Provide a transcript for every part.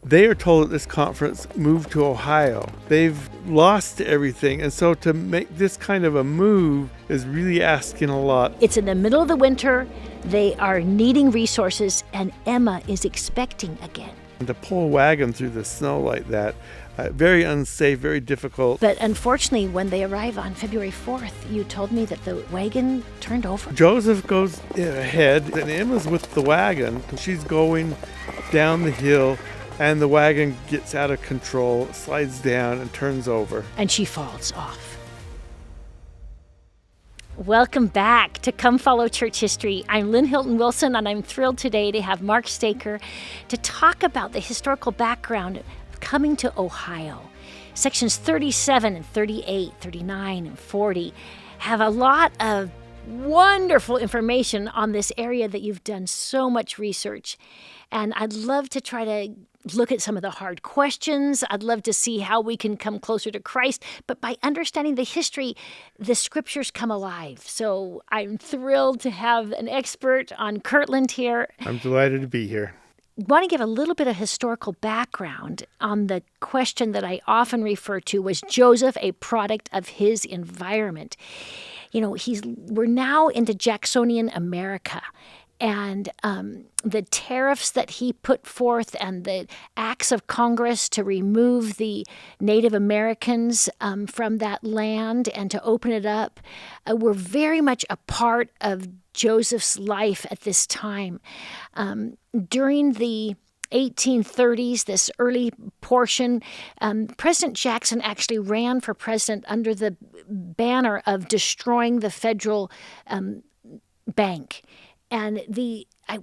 They are told at this conference, move to Ohio. They've lost everything. And so to make this kind of a move is really asking a lot. It's in the middle of the winter. They are needing resources, and Emma is expecting again. And to pull a wagon through the snow like that, very unsafe, very difficult. But unfortunately, when they arrive on February 4th, you told me that the wagon turned over. Joseph goes ahead, and Emma's with the wagon. She's going down the hill, and the wagon gets out of control, slides down, and turns over. And she falls off. Welcome back to Come Follow Church History. I'm Lynne Hilton Wilson, and I'm thrilled today to have Mark Staker to talk about the historical background of coming to Ohio. Sections 37 and 38, 39 and 40 have a lot of wonderful information on this area that you've done so much research. And I'd love to try to look at some of the hard questions. I'd love to see how we can come closer to Christ. But by understanding the history, the scriptures come alive. So I'm thrilled to have an expert on Kirtland here. I'm delighted to be here. I want to give a little bit of historical background on the question that I often refer to: was Joseph a product of his environment? You know, we're now into Jacksonian America. And the tariffs that he put forth and the acts of Congress to remove the Native Americans from that land and to open it up were very much a part of Joseph's life at this time. During the 1830s, this early portion, President Jackson actually ran for president under the banner of destroying the federal bank. And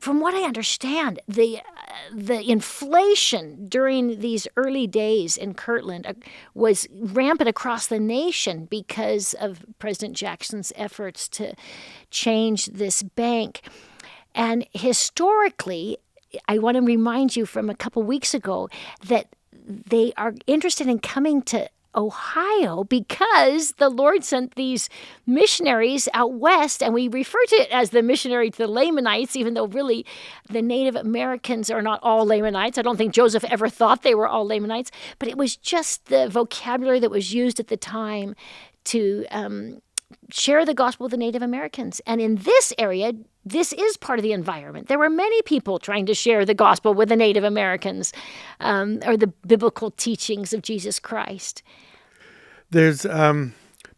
from what I understand, the inflation during these early days in Kirtland was rampant across the nation because of President Jackson's efforts to change this bank. And historically, I want to remind you from a couple weeks ago that they are interested in coming to Ohio because the Lord sent these missionaries out west, and we refer to it as the missionary to the Lamanites, even though really the Native Americans are not all Lamanites. I don't think Joseph ever thought they were all Lamanites, but it was just the vocabulary that was used at the time to share the gospel with the Native Americans. And in this area, this is part of the environment. There were many people trying to share the gospel with the Native Americans or the biblical teachings of Jesus Christ. There's been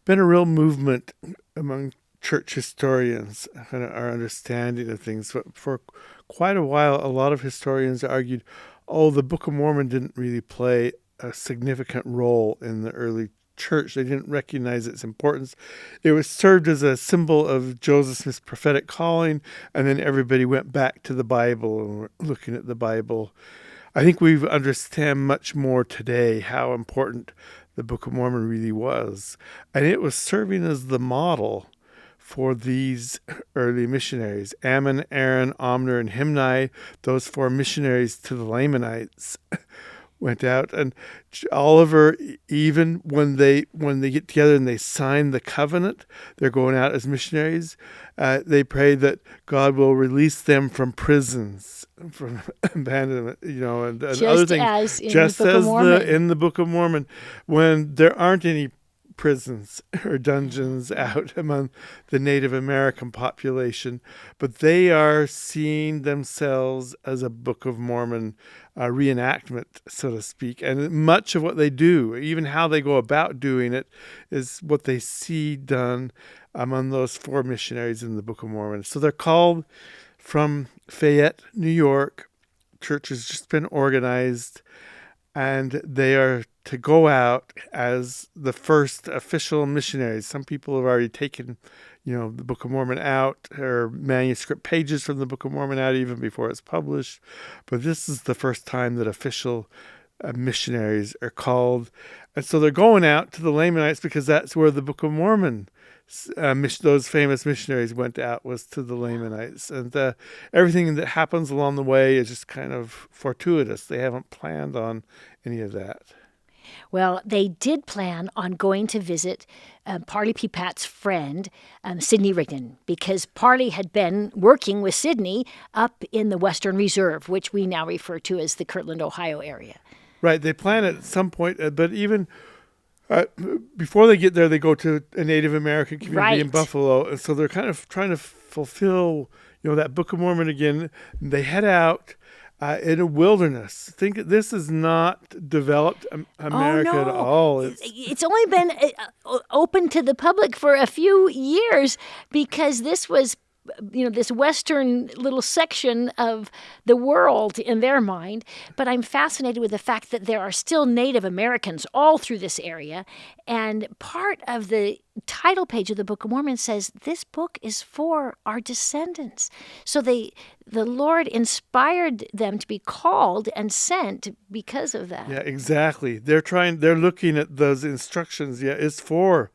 a real movement among church historians, kind of our understanding of things. For quite a while, a lot of historians argued, the Book of Mormon didn't really play a significant role in the early church. They didn't recognize its importance. It was served as a symbol of Joseph Smith's prophetic calling, and then everybody went back to the Bible and were looking at the Bible. I think we understand much more today how important the Book of Mormon really was, and it was serving as the model for these early missionaries. Ammon, Aaron, Omner, and Himni, those four missionaries to the Lamanites, went out, and Oliver, even when they get together and they sign the covenant, they're going out as missionaries. They pray that God will release them from prisons, from abandonment, and other things. Just as in the Book of Mormon, when there aren't any prisons or dungeons out among the Native American population, but they are seeing themselves as a Book of Mormon reenactment, so to speak. And much of what they do, even how they go about doing it, is what they see done among those four missionaries in the Book of Mormon. So they're called from Fayette, New York. Church has just been organized, and they are to go out as the first official missionaries. Some people have already taken, the Book of Mormon out, or manuscript pages from the Book of Mormon out even before it's published. But this is the first time that official missionaries are called. And so they're going out to the Lamanites because that's where the Book of Mormon, those famous missionaries went out, was to the Lamanites. And everything that happens along the way is just kind of fortuitous. They haven't planned on any of that. Well, they did plan on going to visit Parley P. Pat's friend, Sidney Rigdon, because Parley had been working with Sidney up in the Western Reserve, which we now refer to as the Kirtland, Ohio area. Right. They plan at some point, but even before they get there, they go to a Native American community in Buffalo. And so they're kind of trying to fulfill, that Book of Mormon again. They head out in a wilderness. Think this is not developed America at all. It's only been open to the public for a few years because this was, this western little section of the world in their mind. But I'm fascinated with the fact that there are still Native Americans all through this area. And part of the title page of the Book of Mormon says, this book is for our descendants. So the Lord inspired them to be called and sent because of that. Yeah, exactly. They're looking at those instructions. Yeah, it's for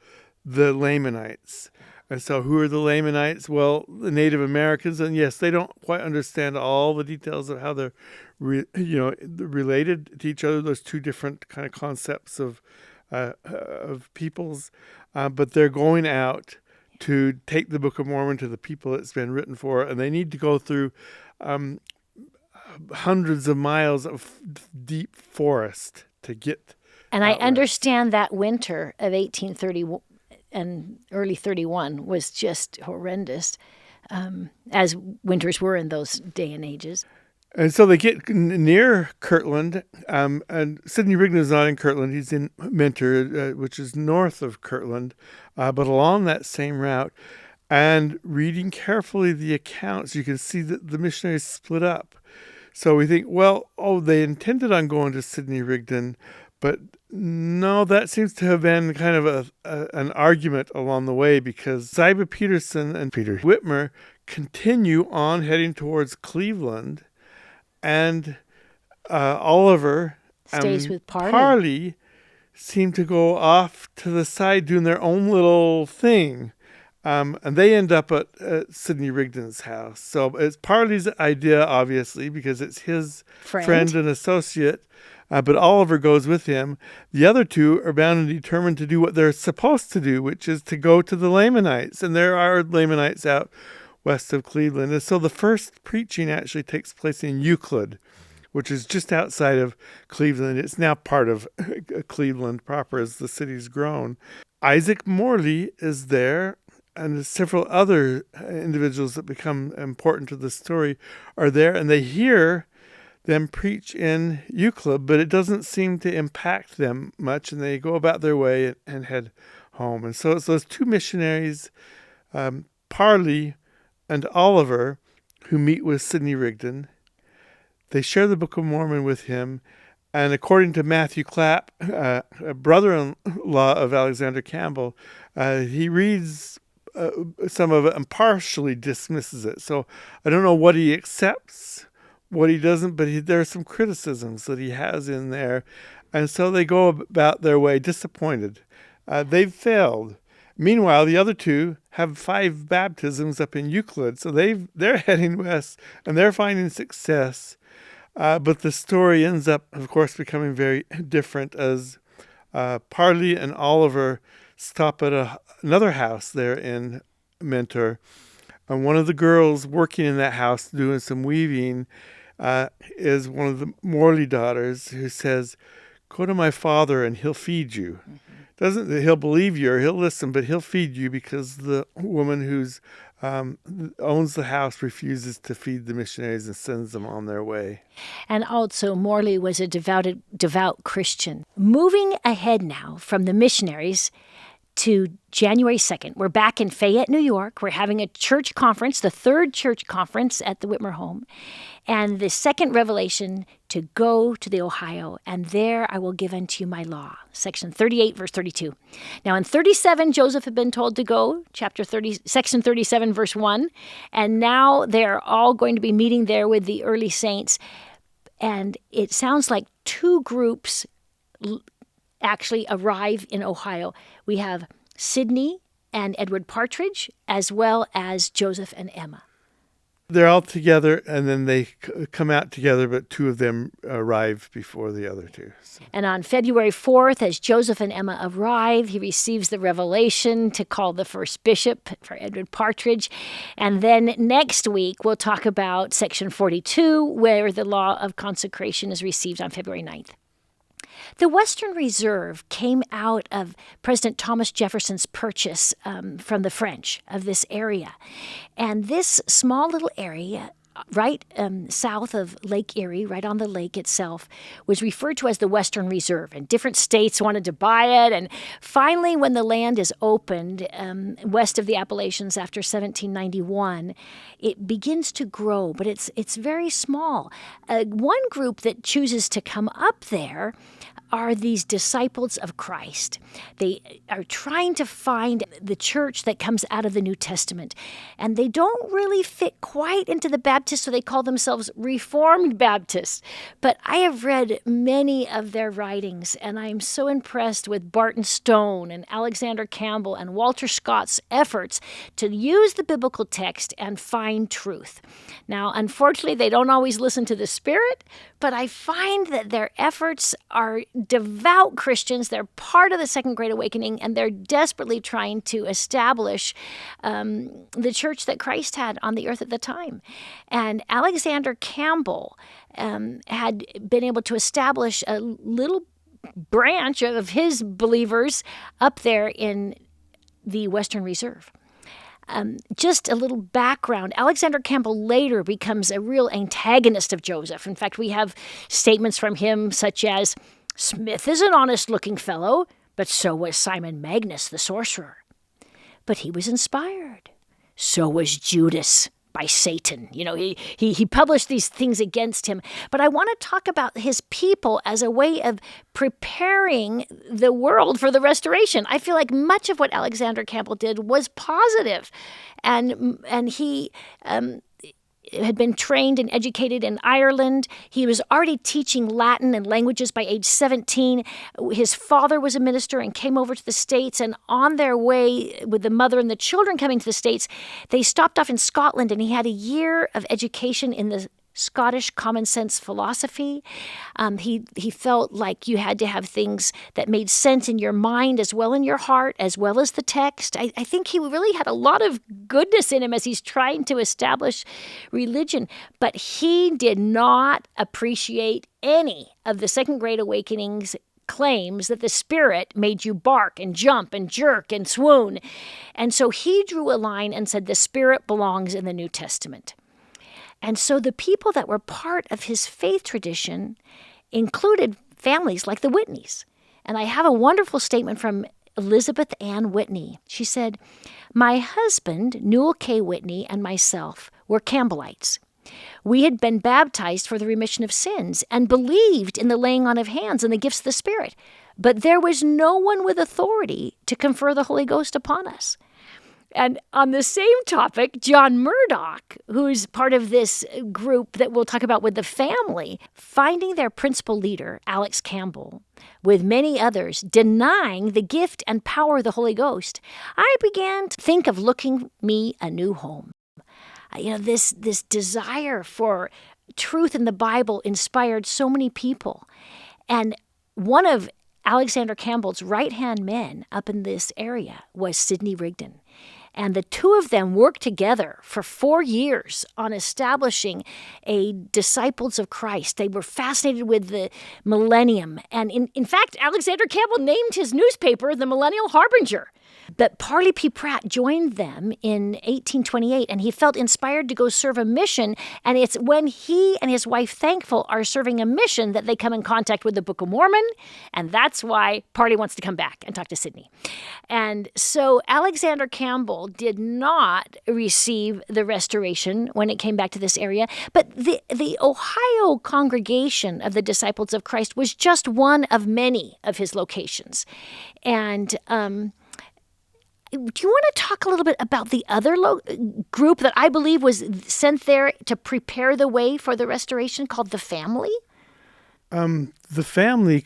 the Lamanites. And so who are the Lamanites? Well, the Native Americans. And yes, they don't quite understand all the details of how they're, related to each other. Those two different kind of concepts of peoples. But they're going out to take the Book of Mormon to the people it's been written for. And they need to go through hundreds of miles of deep forest to get. And I understand that winter of 1831. And early 31 was just horrendous, as winters were in those day and ages. And so they get near Kirtland, and Sidney Rigdon is not in Kirtland. He's in Mentor, which is north of Kirtland, but along that same route. And reading carefully the accounts, you can see that the missionaries split up. So we think, they intended on going to Sidney Rigdon, but no, that seems to have been kind of an argument along the way because Ziba, Peterson and Peter Whitmer continue on heading towards Cleveland, and Oliver stays with Parley seem to go off to the side doing their own little thing. And they end up at Sidney Rigdon's house. So it's Parley's idea, obviously, because it's his friend and associate. But Oliver goes with him. The other two are bound and determined to do what they're supposed to do, which is to go to the Lamanites. And there are Lamanites out west of Cleveland. And so the first preaching actually takes place in Euclid, which is just outside of Cleveland. It's now part of Cleveland proper as the city's grown. Isaac Morley is there, and several other individuals that become important to the story are there, and they hear them preach in Euclid, but it doesn't seem to impact them much, and they go about their way and head home. And so it's those two missionaries, Parley and Oliver, who meet with Sidney Rigdon. They share the Book of Mormon with him, and according to Matthew Clapp, a brother-in-law of Alexander Campbell, he reads some of it and partially dismisses it. So I don't know what he accepts, what he doesn't, but there are some criticisms that he has in there. And so they go about their way disappointed. They've failed. Meanwhile, the other two have 5 baptisms up in Euclid. So they're heading west and they're finding success. But the story ends up, of course, becoming very different as Parley and Oliver stop at another house there in Mentor. And one of the girls working in that house doing some weaving is one of the Morley daughters who says, "Go to my father and he'll feed you." He'll believe you or he'll listen, but he'll feed you because the woman who's owns the house refuses to feed the missionaries and sends them on their way. And also Morley was a devout Christian. Moving ahead now from the missionaries to January 2nd. We're back in Fayette, New York. We're having a church conference, the 3rd church conference at the Whitmer home. And the second revelation to go to the Ohio, and there I will give unto you my law. Section 38, verse 32. Now in 37, Joseph had been told to go, section 37, verse 1. And now they're all going to be meeting there with the early saints. And it sounds like 2 groups actually arrive in Ohio. We have Sidney and Edward Partridge, as well as Joseph and Emma. They're all together, and then they come out together, but two of them arrive before the other two. So. And on February 4th, as Joseph and Emma arrive, he receives the revelation to call the first bishop for Edward Partridge. And then next week, we'll talk about Section 42, where the law of consecration is received on February 9th. The Western Reserve came out of President Thomas Jefferson's purchase from the French of this area. And this small little area right south of Lake Erie, right on the lake itself, was referred to as the Western Reserve. And different states wanted to buy it. And finally, when the land is opened west of the Appalachians after 1791, it begins to grow, but it's very small. One group that chooses to come up there are these disciples of Christ. They are trying to find the church that comes out of the New Testament. And they don't really fit quite into the Baptists, so they call themselves Reformed Baptists. But I have read many of their writings, and I'm so impressed with Barton Stone and Alexander Campbell and Walter Scott's efforts to use the biblical text and find truth. Now, unfortunately, they don't always listen to the Spirit, but I find that their efforts are devout Christians. They're part of the Second Great Awakening, and they're desperately trying to establish the church that Christ had on the earth at the time. And Alexander Campbell had been able to establish a little branch of his believers up there in the Western Reserve. Just a little background. Alexander Campbell later becomes a real antagonist of Joseph. In fact, we have statements from him such as, "Smith is an honest-looking fellow, but so was Simon Magus the sorcerer. But he was inspired. So was Judas by Satan." You know, he published these things against him. But I want to talk about his people as a way of preparing the world for the restoration. I feel like much of what Alexander Campbell did was positive. And he had been trained and educated in Ireland. He was already teaching Latin and languages by age 17. His father was a minister and came over to the States. And on their way with the mother and the children coming to the States, they stopped off in Scotland, and he had a year of education in the Scottish common sense philosophy. He felt like you had to have things that made sense in your mind as well in your heart, as well as the text. I think he really had a lot of goodness in him as he's trying to establish religion. But he did not appreciate any of the Second Great Awakening's claims that the Spirit made you bark and jump and jerk and swoon. And so he drew a line and said the Spirit belongs in the New Testament. And so the people that were part of his faith tradition included families like the Whitneys. And I have a wonderful statement from Elizabeth Ann Whitney. She said, "My husband, Newell K. Whitney, and myself were Campbellites. We had been baptized for the remission of sins and believed in the laying on of hands and the gifts of the Spirit. But there was no one with authority to confer the Holy Ghost upon us." And on the same topic, John Murdoch, who's part of this group that we'll talk about with the family, finding their principal leader, Alex Campbell, with many others, denying the gift and power of the Holy Ghost, I began to think of looking me a new home. This desire for truth in the Bible inspired so many people. And one of Alexander Campbell's right-hand men up in this area was Sidney Rigdon. And the two of them worked together for 4 years on establishing a Disciples of Christ. They were fascinated with the millennium. And in fact, Alexander Campbell named his newspaper the Millennial Harbinger. But Parley P. Pratt joined them in 1828, and he felt inspired to go serve a mission. And it's when he and his wife Thankful are serving a mission that they come in contact with the Book of Mormon, and that's why Parley wants to come back and talk to Sidney. And so Alexander Campbell did not receive the restoration when it came back to this area, but the Ohio congregation of the Disciples of Christ was just one of many of his locations. And do you want to talk a little bit about the other group that I believe was sent there to prepare the way for the restoration called the Family? The Family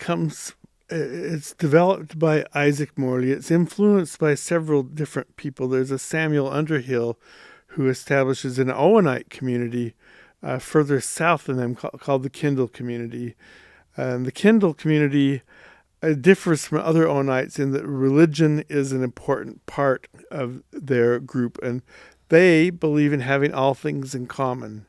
it's developed by Isaac Morley. It's influenced by several different people. There's a Samuel Underhill who establishes an Owenite community further south than them called the Kindle community. The Kindle community differs from other Owenites in that religion is an important part of their group, and they believe in having all things in common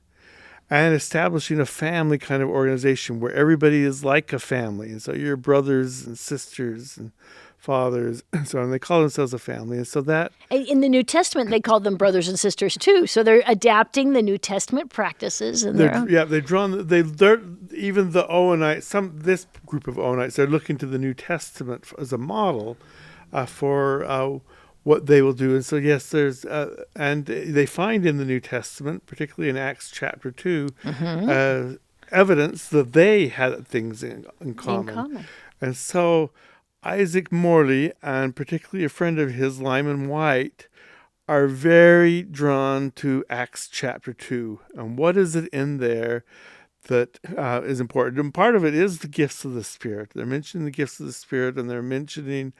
and establishing a family kind of organization where everybody is like a family. And so you're brothers and sisters and fathers and so on. They call themselves a family. And so that... In the New Testament, they called them brothers and sisters too. So they're adapting the New Testament practices. And they've drawn... They're even the Owenites, this group of Owenites, they're looking to the New Testament as a model for what they will do. And so, yes, there's... and they find in the New Testament, particularly in Acts chapter 2, evidence that they had things in common. And so... Isaac Morley, and particularly a friend of his, Lyman White, are very drawn to Acts chapter 2. And what is it in there that is important? And part of it is the gifts of the Spirit. They're mentioning the gifts of the Spirit, and they're mentioning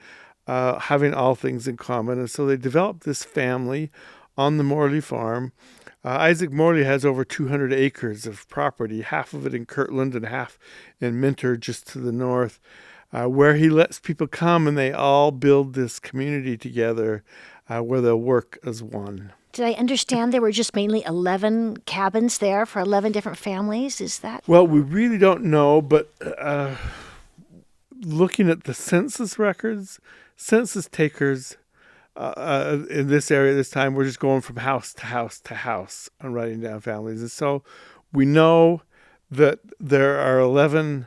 having all things in common. And so they developed this family on the Morley farm. Isaac Morley has over 200 acres of property, half of it in Kirtland and half in Minter, just to the north. Where he lets people come and they all build this community together where they'll work as one. Did I understand there were just mainly 11 cabins there for 11 different families? Is that? Well, we really don't know, but looking at the census records, census takers in this area this time were just going from house to house to house and writing down families. And so we know that there are 11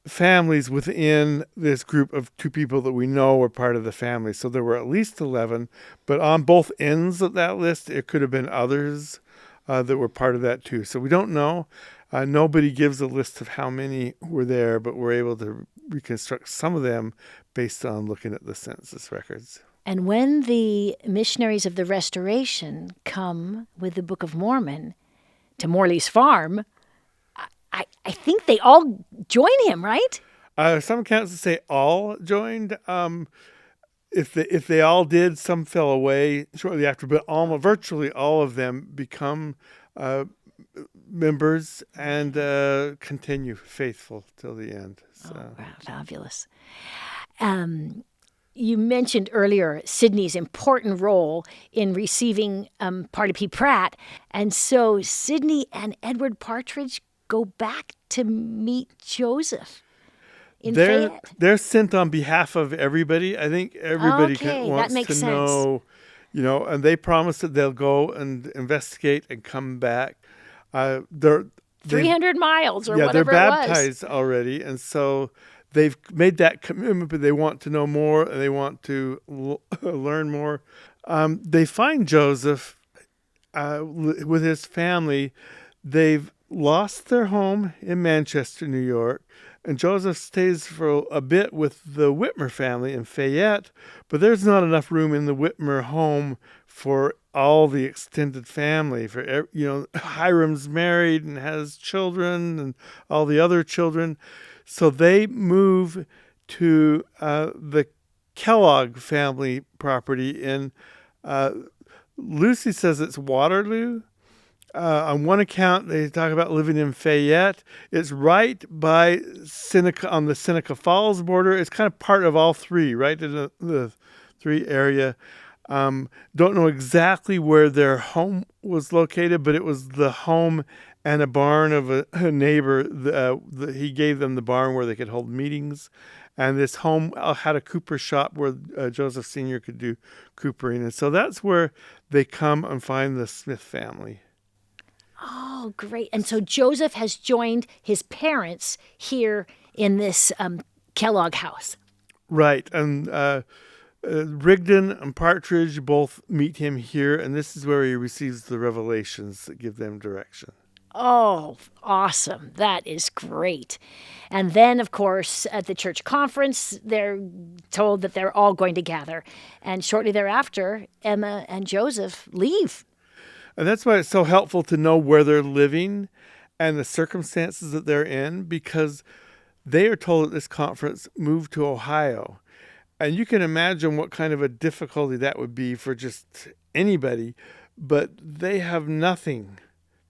families within this group of two people that we know were part of the family. So there were at least 11, but on both ends of that list, it could have been others that were part of that too. So we don't know. Nobody gives a list of how many were there, but we're able to reconstruct some of them based on looking at the census records. And when the missionaries of the Restoration come with the Book of Mormon to Morley's farm, I think they all join him, right? Some accounts say all joined. If they all did, some fell away shortly after, but virtually all of them become members and continue faithful till the end. So. Oh, wow, fabulous. You mentioned earlier Sidney's important role in receiving Parley P. Pratt, and so Sidney and Edward Partridge go back to meet Joseph in Fayette. They're sent on behalf of everybody. I think everybody wants to sense. know, and they promise that they'll go and investigate and come back. They're 300 miles or whatever they're it was. baptized already, and so they've made that commitment, but they want to know more and they want to learn more. They find Joseph with his family. They've lost their home in Manchester, New York, and Joseph stays for a bit with the Whitmer family in Fayette, but there's not enough room in the Whitmer home for all the extended family. Hiram's married and has children and all the other children, so they move to the Kellogg family property in, Lucy says it's Waterloo. On one account, they talk about living in Fayette. It's right by Seneca, on the Seneca Falls border. It's kind of part of all three, right in the three area. Don't know exactly where their home was located, but it was the home and a barn of a neighbor. He gave them the barn where they could hold meetings. And this home had a cooper shop where Joseph Sr. could do coopering. And so that's where they come and find the Smith family. Oh, great. And so Joseph has joined his parents here in this Kellogg house. Right. And Rigdon and Partridge both meet him here, and this is where he receives the revelations that give them direction. Oh, awesome. That is great. And then, of course, at the church conference, they're told that they're all going to gather. And shortly thereafter, Emma and Joseph leave. And that's why it's so helpful to know where they're living and the circumstances that they're in, because they are told at this conference, move to Ohio. And you can imagine what kind of a difficulty that would be for just anybody. but they have nothing.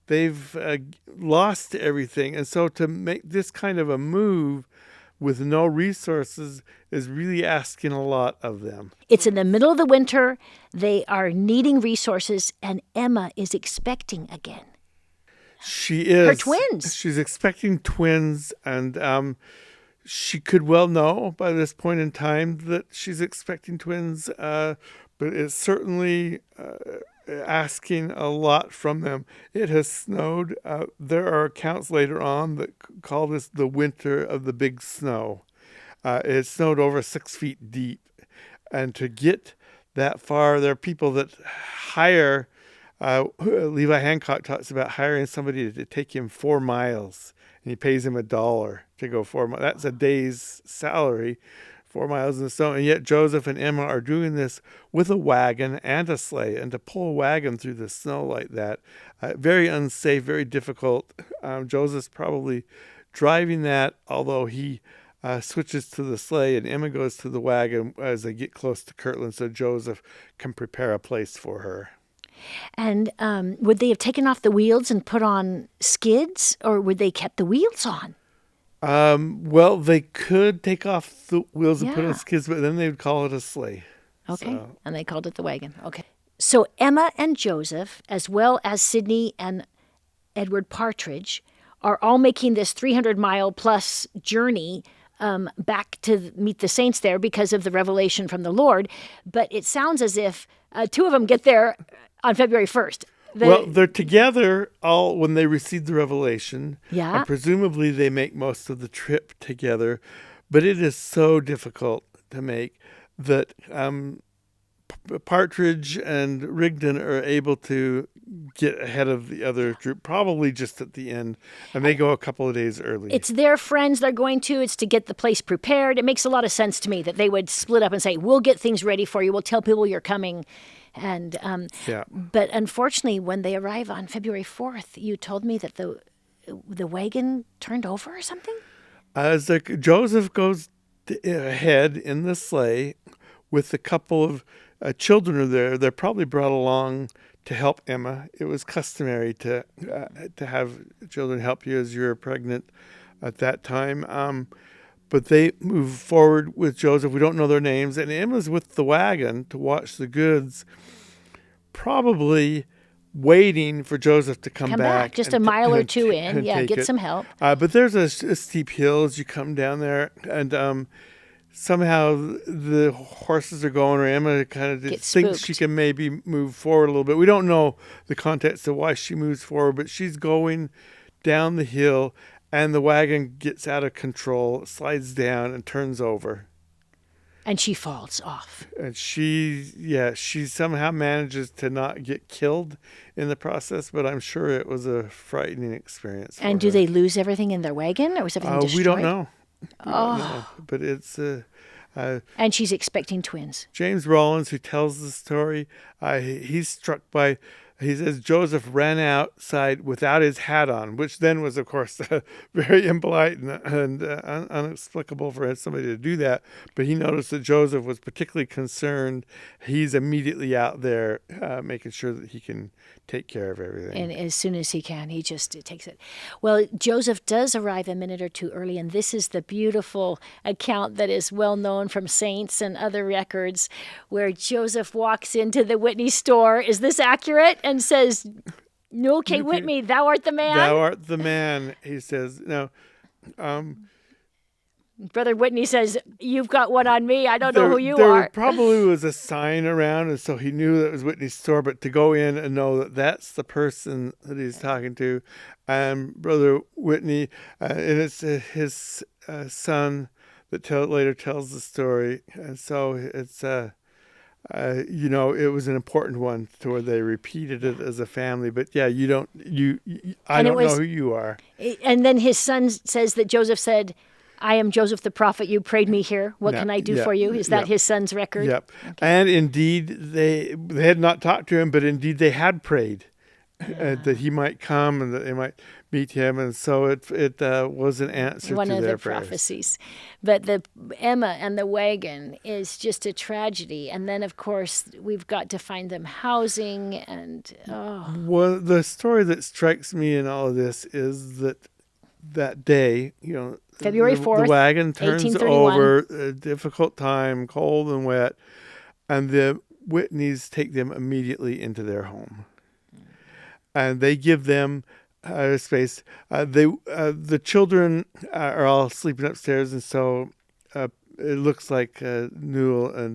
They've lost everything. And so to make this kind of a move with no resources is really asking a lot of them. It's in the middle of the winter. They are needing resources, and Emma is expecting again. She is. Her twins. She's expecting twins, and she could well know by this point in time that she's expecting twins, but it's certainly asking a lot from them. It has snowed. There are accounts later on that call this the winter of the big snow. It snowed over 6 feet deep. And to get that far, there are people that hire, Levi Hancock talks about hiring somebody to take him 4 miles, and he pays him $1 to go 4 miles. That's a day's salary, 4 miles in the snow. And yet Joseph and Emma are doing this with a wagon and a sleigh. And to pull a wagon through the snow like that, very unsafe, very difficult. Joseph's probably driving that, although he switches to the sleigh, and Emma goes to the wagon as they get close to Kirtland so Joseph can prepare a place for her. And would they have taken off the wheels and put on skids, or would they kept the wheels on? Well, they could take off the wheels and put Yeah. on skids, but then they would call it a sleigh. Okay. So, And they called it the wagon. Okay. So Emma and Joseph, as well as Sidney and Edward Partridge, are all making this 300-mile plus journey back to meet the saints there because of the revelation from the Lord. But it sounds as if 2 of them get there on February 1st. they're together all when they receive the revelation. Yeah. And presumably they make most of the trip together. But it is so difficult to make that Partridge and Rigdon are able to get ahead of the other group, probably just at the end, and they go a couple of days early. It's their friends they're going to. It's to get the place prepared. It makes a lot of sense to me that they would split up and say, we'll get things ready for you. We'll tell people you're coming. And Yeah. But unfortunately, when they arrive on February 4th, you told me that the wagon turned over or something? As Joseph goes ahead in the sleigh with a couple of children are there. They're probably brought along to help Emma. It was customary to have children help you as you're pregnant at that time. But they move forward with Joseph. We don't know their names. And Emma's with the wagon to watch the goods, probably waiting for Joseph to come back. Just and a mile or and two t- in. and Yeah, take get it. some help. But there's a steep hill as you come down there. And somehow the horses are going, or Emma kind of Gets thinks spooked. she can maybe move forward a little bit. We don't know the context of why she moves forward, but she's going down the hill, and the wagon gets out of control, slides down, and turns over. And she falls off. And she somehow manages to not get killed in the process, but I'm sure it was a frightening experience. And for do her. they lose everything in their wagon, or was everything destroyed? We don't know. We don't know. But it's And she's expecting twins. James Rollins, who tells the story, he's struck by, he says Joseph ran outside without his hat on, which then was, of course, very impolite and inexplicable for somebody to do that. But he noticed that Joseph was particularly concerned. He's immediately out there making sure that he can take care of everything. And as soon as he can, he just takes it. Well, Joseph does arrive a minute or two early, and this is the beautiful account that is well known from saints and other records, where Joseph walks into the Whitney store. Is this accurate? And says, "Okay, Whitney, thou art the man." Thou art the man, he says. Now, Brother Whitney says, "You've got one on me. I don't know who you there are." probably was a sign around, and so he knew that it was Whitney's store, but to go in and know that that's the person that he's talking to, Brother Whitney, and it's his son that later tells the story, and so it's it was an important one to where they repeated it as a family. But yeah, I don't know who you are. And then his son says that Joseph said, "I am Joseph the prophet. You prayed me here. What can I do for you?" Is that his son's record? Yep. Okay. And indeed, they had not talked to him, but indeed they had prayed. that he might come and that they might meet him. And so it was an answer One to of their the prayers. prophecies. But the Emma and the wagon is just a tragedy. And then, of course, we've got to find them housing and, Well, the story that strikes me in all of this is that day, February the 4th, wagon turns 1831. over, a difficult time, cold and wet, and the Whitneys take them immediately into their home. And they give them space. The children are all sleeping upstairs, and so it looks like Newell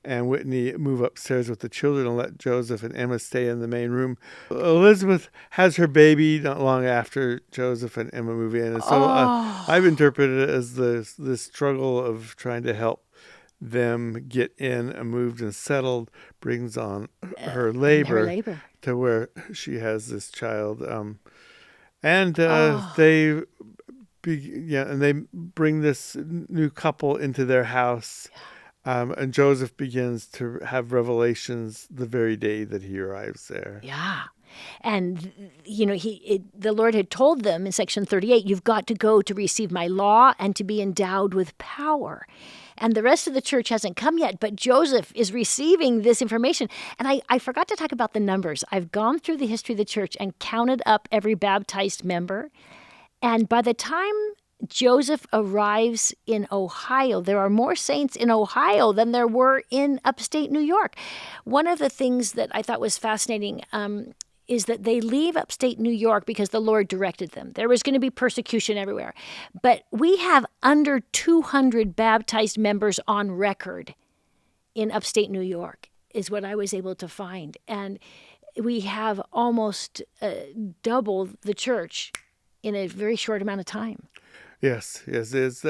and Whitney move upstairs with the children and let Joseph and Emma stay in the main room. Elizabeth has her baby not long after Joseph and Emma move in, and so I've interpreted it as the struggle of trying to help them get in and moved and settled brings on her labor to where she has this child, and they bring this new couple into their house, and Joseph begins to have revelations the very day that he arrives there. Yeah. And, the Lord had told them in section 38, you've got to go to receive my law and to be endowed with power. And the rest of the church hasn't come yet, but Joseph is receiving this information. And I forgot to talk about the numbers. I've gone through the history of the church and counted up every baptized member. And by the time Joseph arrives in Ohio, there are more saints in Ohio than there were in upstate New York. One of the things that I thought was fascinating is that they leave upstate New York because the Lord directed them. There was going to be persecution everywhere. But we have under 200 baptized members on record in upstate New York, is what I was able to find. And we have almost double the church in a very short amount of time. Yes, it's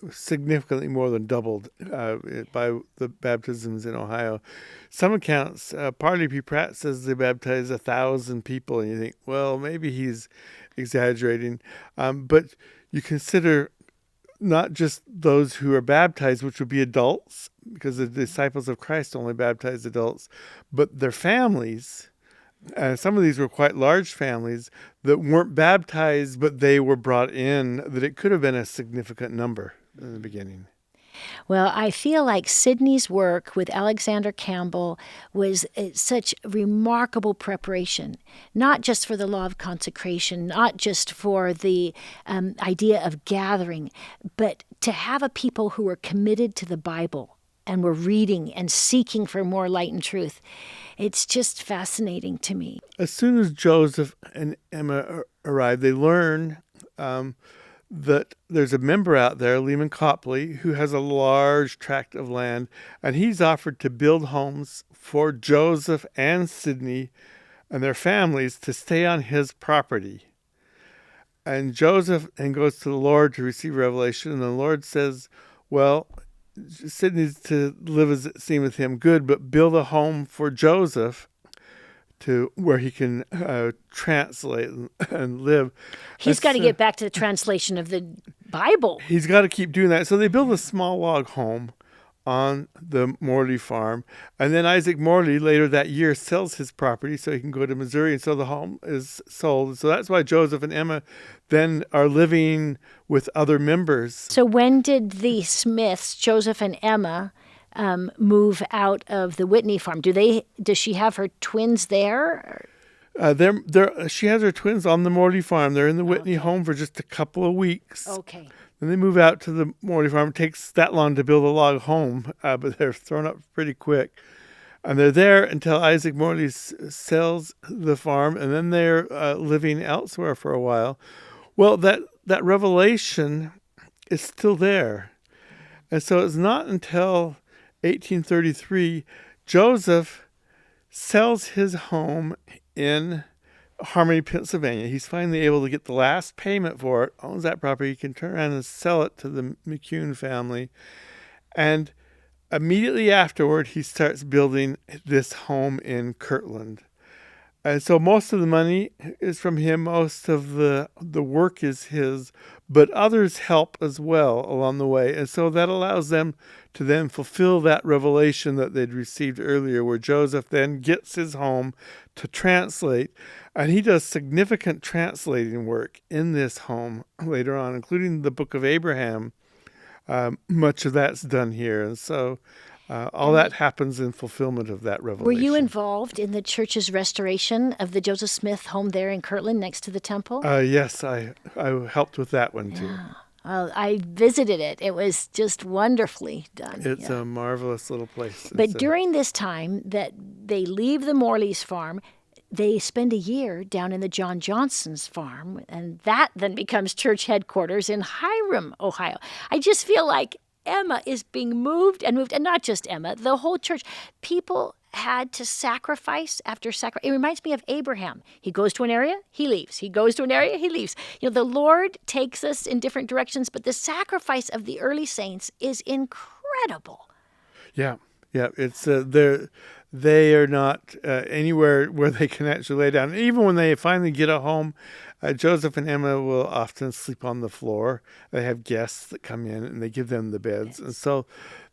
significantly more than doubled by the baptisms in Ohio. Some accounts, Parley Pratt says they baptized 1,000 people, and you think, well, maybe he's exaggerating. But you consider not just those who are baptized, which would be adults, because the disciples of Christ only baptized adults, but their families. Some of these were quite large families that weren't baptized, but they were brought in, that it could have been a significant number in the beginning. Well, I feel like Sidney's work with Alexander Campbell was such remarkable preparation, not just for the law of consecration, not just for the idea of gathering, but to have a people who were committed to the Bible and were reading and seeking for more light and truth. It's just fascinating to me. As soon as Joseph and Emma arrive, they learn that there's a member out there, Lehman Copley, who has a large tract of land, and he's offered to build homes for Joseph and Sidney and their families to stay on his property. And Joseph goes to the Lord to receive revelation, and the Lord says, well, Sidney's to live as it seemeth him good, but build a home for Joseph to where he can translate and live. He's got to get back to the translation of the Bible. He's got to keep doing that. So they build a small log home on the Morley farm. And then Isaac Morley later that year sells his property so he can go to Missouri. And so the home is sold. So that's why Joseph and Emma then are living with other members. So when did the Smiths, Joseph and Emma, move out of the Whitney farm? Does she have her twins there? She has her twins on the Morley farm. They're in the Whitney home for just a couple of weeks. Okay. Then they move out to the Morley farm. It takes that long to build a log home, but they're thrown up pretty quick. And they're there until Isaac Morley sells the farm, and then they're living elsewhere for a while. Well, that revelation is still there. And so it's not until 1833, Joseph sells his home in Harmony, Pennsylvania. He's finally able to get the last payment for it, owns that property. He can turn around and sell it to the McCune family. And immediately afterward, he starts building this home in Kirtland. And so most of the money is from him. Most of the work is his, but others help as well along the way. And so that allows them to then fulfill that revelation that they'd received earlier, where Joseph then gets his home to translate, and he does significant translating work in this home later on, including the Book of Abraham. Much of that's done here, and so all that happens in fulfillment of that revelation. Were you involved in the church's restoration of the Joseph Smith home there in Kirtland next to the temple? Yes, I helped with that one too. Well, I visited it. It was just wonderfully done. It's a marvelous little place. But during this time that they leave the Morley's farm, they spend a year down in the John Johnson's farm, and that then becomes church headquarters in Hiram, Ohio. I just feel like Emma is being moved, and not just Emma, the whole church. People had to sacrifice after sacrifice. It reminds me of Abraham. He goes to an area, he leaves. He goes to an area, he leaves. The Lord takes us in different directions, but the sacrifice of the early saints is incredible. Yeah. It's they are not anywhere where they can actually lay down. Even when they finally get a home, Joseph and Emma will often sleep on the floor. They have guests that come in, and they give them the beds. And so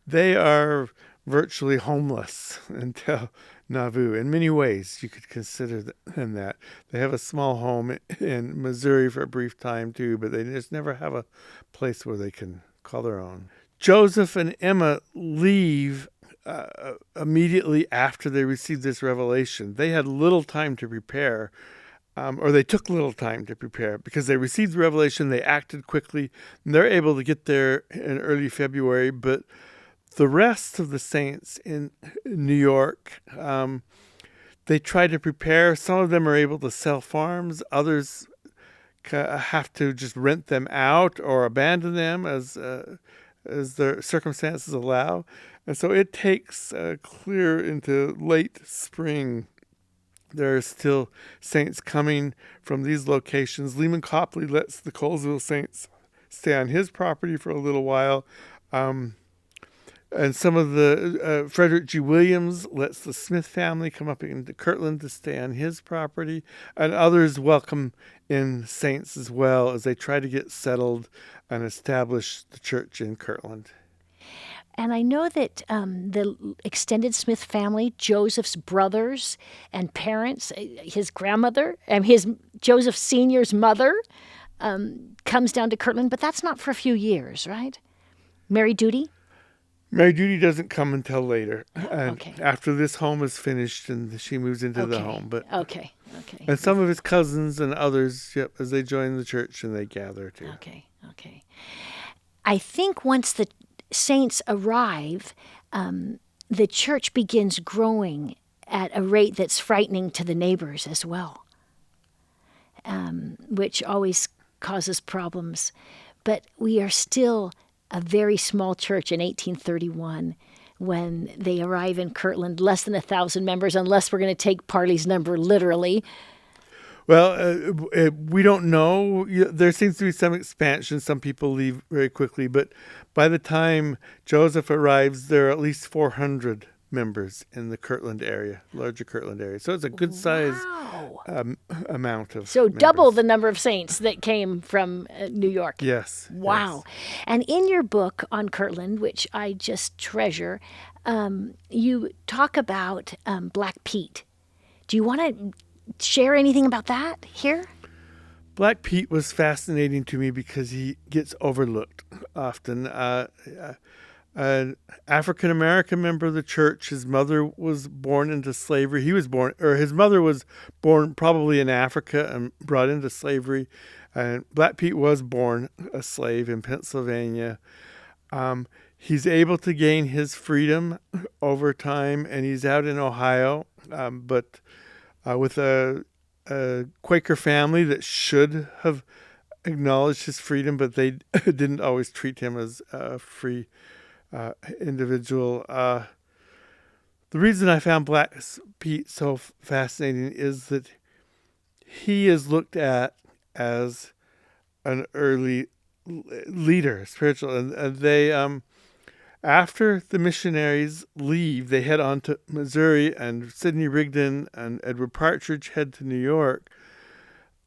they are virtually homeless until Nauvoo. In many ways, you could consider them that. They have a small home in Missouri for a brief time, too, but they just never have a place where they can call their own. Joseph and Emma leave immediately after they received this revelation. They had little time to prepare, or they took little time to prepare because they received the revelation, they acted quickly, and they're able to get there in early February. But the rest of the saints in New York, they try to prepare. Some of them are able to sell farms. Others have to just rent them out or abandon them as their circumstances allow. And so it takes clear into late spring. There are still saints coming from these locations. Lehman Copley lets the Colesville saints stay on his property for a little while. And some of the, Frederick G. Williams lets the Smith family come up into Kirtland to stay on his property. And others welcome in saints as well as they try to get settled and establish the church in Kirtland. And I know that the extended Smith family, Joseph's brothers and parents, his grandmother, and Joseph Sr.'s mother comes down to Kirtland, but that's not for a few years, right? Mary Duty? Mary Duty doesn't come until later, and after this home is finished, and she moves into the home. But okay. And some of his cousins and others, as they join the church and they gather too. Okay. I think once the saints arrive, the church begins growing at a rate that's frightening to the neighbors as well, which always causes problems. But we are still a very small church in 1831 when they arrive in Kirtland, less than 1,000 members, unless we're going to take Parley's number literally. Well, we don't know. There seems to be some expansion. Some people leave very quickly, but by the time Joseph arrives, there are at least 400 members in the Kirtland area, larger Kirtland area. So it's a good size amount of members. Double the number of saints that came from New York. Yes. Wow. Yes. And in your book on Kirtland, which I just treasure, you talk about Black Pete. Do you want to share anything about that here? Black Pete was fascinating to me because he gets overlooked often. An African-American member of the church. His mother was born into slavery. His mother was born probably in Africa and brought into slavery. And Black Pete was born a slave in Pennsylvania. He's able to gain his freedom over time, and he's out in Ohio, but with a Quaker family that should have acknowledged his freedom, but they didn't always treat him as a free individual. The reason I found Black Pete so fascinating is that he is looked at as an early leader, spiritual, and they after the missionaries leave, they head on to Missouri, and Sidney Rigdon and Edward Partridge head to New York.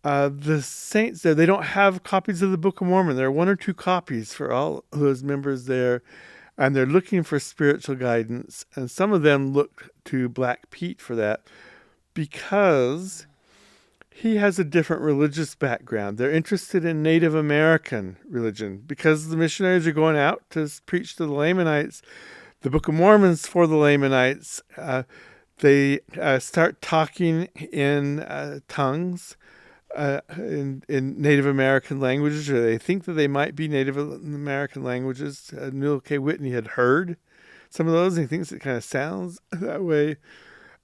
The saints there, they don't have copies of the Book of Mormon. There are 1 or 2 copies for all those members there, and they're looking for spiritual guidance, and some of them look to Black Pete for that because he has a different religious background. They're interested in Native American religion because the missionaries are going out to preach to the Lamanites. The Book of Mormon's for the Lamanites. They start talking in tongues, in Native American languages, or they think that they might be Native American languages. Neil K. Whitney had heard some of those, and he thinks it kind of sounds that way.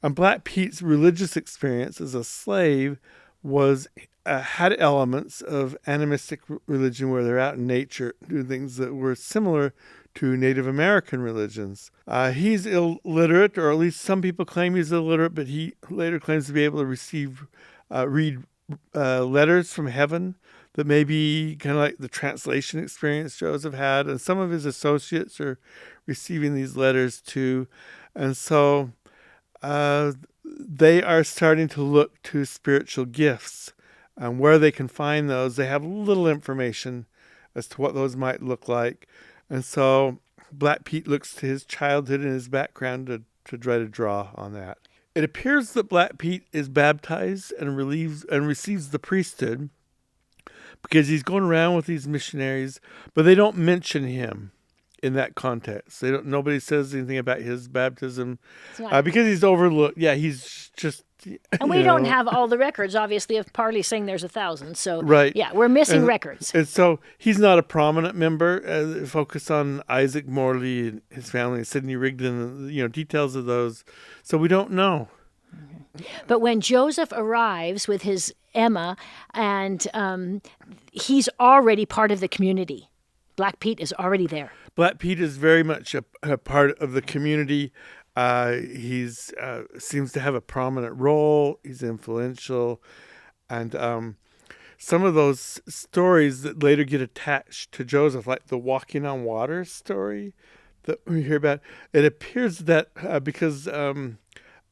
Black Pete's religious experience as a slave was had elements of animistic religion, where they're out in nature doing things that were similar to Native American religions. He's illiterate, or at least some people claim he's illiterate, but he later claims to be able to read letters from heaven that may be kind of like the translation experience Joseph had, and some of his associates are receiving these letters too. And so they are starting to look to spiritual gifts and where they can find those. They have little information as to what those might look like. And so Black Pete looks to his childhood and his background to try to draw on that. It appears that Black Pete is baptized and receives the priesthood because he's going around with these missionaries, but they don't mention him in that context. Nobody says anything about his baptism because he's overlooked. Yeah, he's just. And we don't have all the records, obviously, of Parley saying there's 1,000. So, right. Yeah, we're missing records. And so he's not a prominent member. Focus on Isaac Morley and his family, Sidney Rigdon, details of those. So we don't know. But when Joseph arrives with his Emma, and he's already part of the community. Black Pete is already there. Black Pete is very much a part of the community. He seems to have a prominent role. He's influential. And some of those stories that later get attached to Joseph, like the walking on water story that we hear about, it appears that because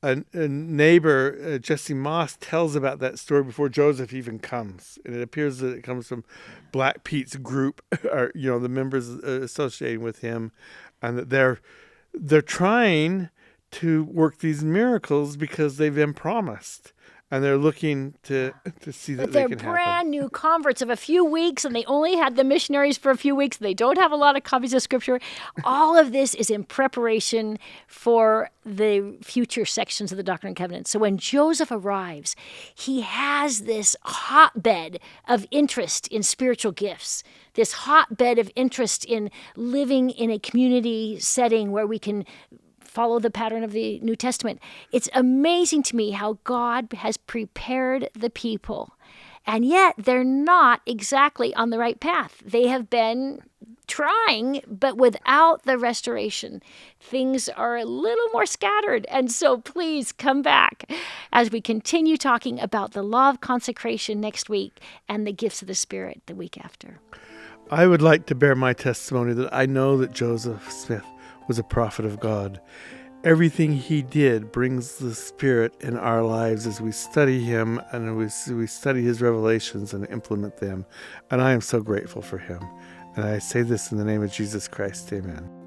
a neighbor, Jesse Moss, tells about that story before Joseph even comes. And it appears that it comes from Black Pete's group, or the members associated with him, and that they're trying to work these miracles because they've been promised, and they're looking to see that they can happen. They're brand new converts of a few weeks, and they only had the missionaries for a few weeks. They don't have a lot of copies of Scripture. All of this is in preparation for the future sections of the Doctrine and Covenants. So when Joseph arrives, he has this hotbed of interest in spiritual gifts, this hotbed of interest in living in a community setting where we can follow the pattern of the New Testament. It's amazing to me how God has prepared the people, and yet they're not exactly on the right path. They have been trying, but without the restoration, things are a little more scattered. And so please come back as we continue talking about the law of consecration next week and the gifts of the Spirit the week after. I would like to bear my testimony that I know that Joseph Smith was a prophet of God. Everything he did brings the Spirit in our lives as we study him and we study his revelations and implement them. And I am so grateful for him. And I say this in the name of Jesus Christ. Amen.